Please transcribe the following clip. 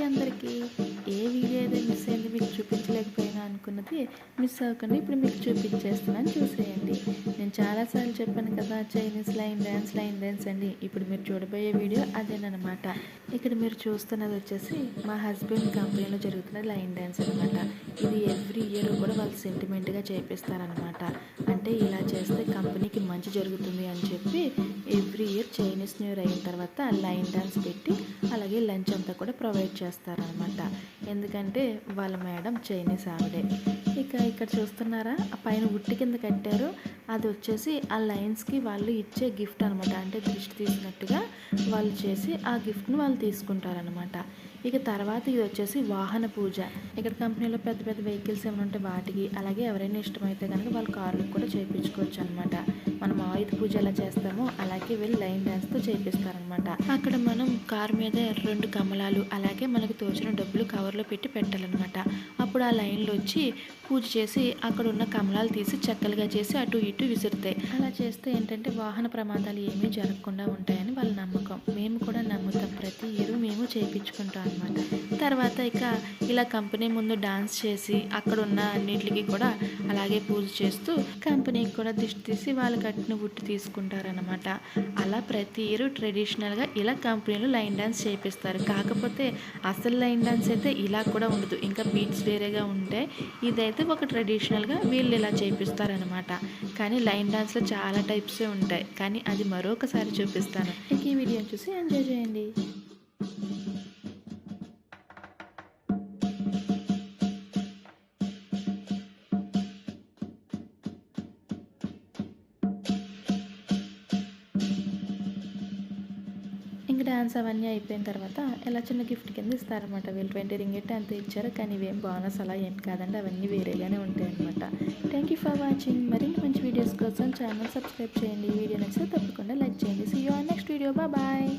అందరికీ. ఏ వీడియో అయితే మిస్ అయింది మీకు చూపించలేకపోయినా అనుకున్నది మిస్ అవ్వకుండా ఇప్పుడు మీకు చూపించేస్తున్నాను, చూసేయండి. నేను చాలాసార్లు చెప్పాను కదా, చైనీస్ లైన్ డ్యాన్స్ అండి. ఇప్పుడు మీరు చూడబోయే వీడియో అదేనమాట. ఇక్కడ మీరు చూస్తున్నది వచ్చేసి మా హస్బెండ్ కంపెనీలో జరుగుతున్న లైన్ డ్యాన్స్ అనమాట. ఇది ఎవ్రీ ఇయర్ కూడా వాళ్ళు సెంటిమెంట్గా చేపిస్తారనమాట. అంటే ఇలా చేస్తే కంపెనీకి మంచి జరుగుతుంది అని చెప్పి every year Chinese new year అయిన తర్వాత లైన్ డ్యాన్స్ పెట్టి అలాగే లంచ్ అంతా కూడా ప్రొవైడ్ చేస్తారనమాట. ఎందుకంటే వాళ్ళ మేడం చైనీస్ ఆవిడే. ఇక్కడ చూస్తున్నారా, ఆ పైన ఉట్టి కింద కట్టారు. అది వచ్చేసి ఆ లైన్స్కి వాళ్ళు ఇచ్చే గిఫ్ట్ అనమాట. అంటే దృష్టి తీసినట్టుగా వాళ్ళు చేసి ఆ గిఫ్ట్ని వాళ్ళు తీసుకుంటారనమాట. తర్వాత ఇది వచ్చేసి వాహన పూజ. ఇక్కడ కంపెనీలో పెద్ద పెద్ద వెహికల్స్ ఏమైనా ఉంటే వాటికి, అలాగే ఎవరైనా ఇష్టమైతే కనుక వాళ్ళ కార్లకు కూడా చేయించుకోవచ్చు అనమాట. మనం ఆయుధ పూజ ఎలా చేస్తామో అలాగే వీళ్ళు లైన్ డ్యాన్స్తో చేపిస్తారనమాట. అక్కడ మనం కారు మీద 2 కమలాలు అలాగే మనకు తోచిన డబ్బులు కవర్లో పెట్టి పెట్టాలన్నమాట. అప్పుడు ఆ లైన్లో వచ్చి పూజ చేసి అక్కడ ఉన్న కమలాలు తీసి చెక్కలుగా చేసి అటు ఇటు విసురుతాయి. అలా చేస్తే ఏంటంటే వాహన ప్రమాదాలు ఏమీ జరగకుండా ఉంటాయని వాళ్ళ నమ్మకం. మేము కూడా నమ్ముతాం, ప్రతి ఇయర్ మేము చేయించుకుంటాం అనమాట. తర్వాత ఇలా కంపెనీ ముందు డాన్స్ చేసి అక్కడ ఉన్న అన్నిటికి కూడా అలాగే పూజ చేస్తూ కంపెనీకి కూడా దిష్టి తీసి వాళ్ళు కట్టిన ఉట్టి తీసుకుంటారనమాట. అలా ప్రతి ఇయర్ ట్రెడిషనల్గా ఇలా కంపెనీలో లైన్ డ్యాన్స్ చేపిస్తారు. కాకపోతే అసలు లైన్ డ్యాన్స్ అయితే ఇలా కూడా ఉండదు, ఇంకా బీట్స్ వేరేగా ఉంటాయి. ఇదైతే ఒక ట్రెడిషనల్గా వీళ్ళు ఇలా చేపిస్తారనమాట. కానీ లైన్ డ్యాన్స్లో చాలా టైప్సే ఉంటాయి, కానీ అది మరొకసారి చూపిస్తాను. ఈ వీడియోని చూసి ఎంజాయ్ చేయండి. ఇంకా డ్యాన్స్ అవన్నీ అయిపోయిన తర్వాత ఇలా చిన్న గిఫ్ట్ కింద ఇస్తారనమాట. వీళ్ళు 20 రింగిట్ అంత ఇచ్చారు, కానీ ఇవేం బోనస్ అలా ఏం కాదండి, అవన్నీ వేరేగానే ఉంటాయి అనమాట. Thank you for watching. మరిన్ని మంచి వీడియోస్ కోసం ఛానల్ సబ్స్క్రైబ్ చేయండి. వీడియో నచ్చితే తప్పకుండా లైక్ చేయండి. See you on next video. Bye.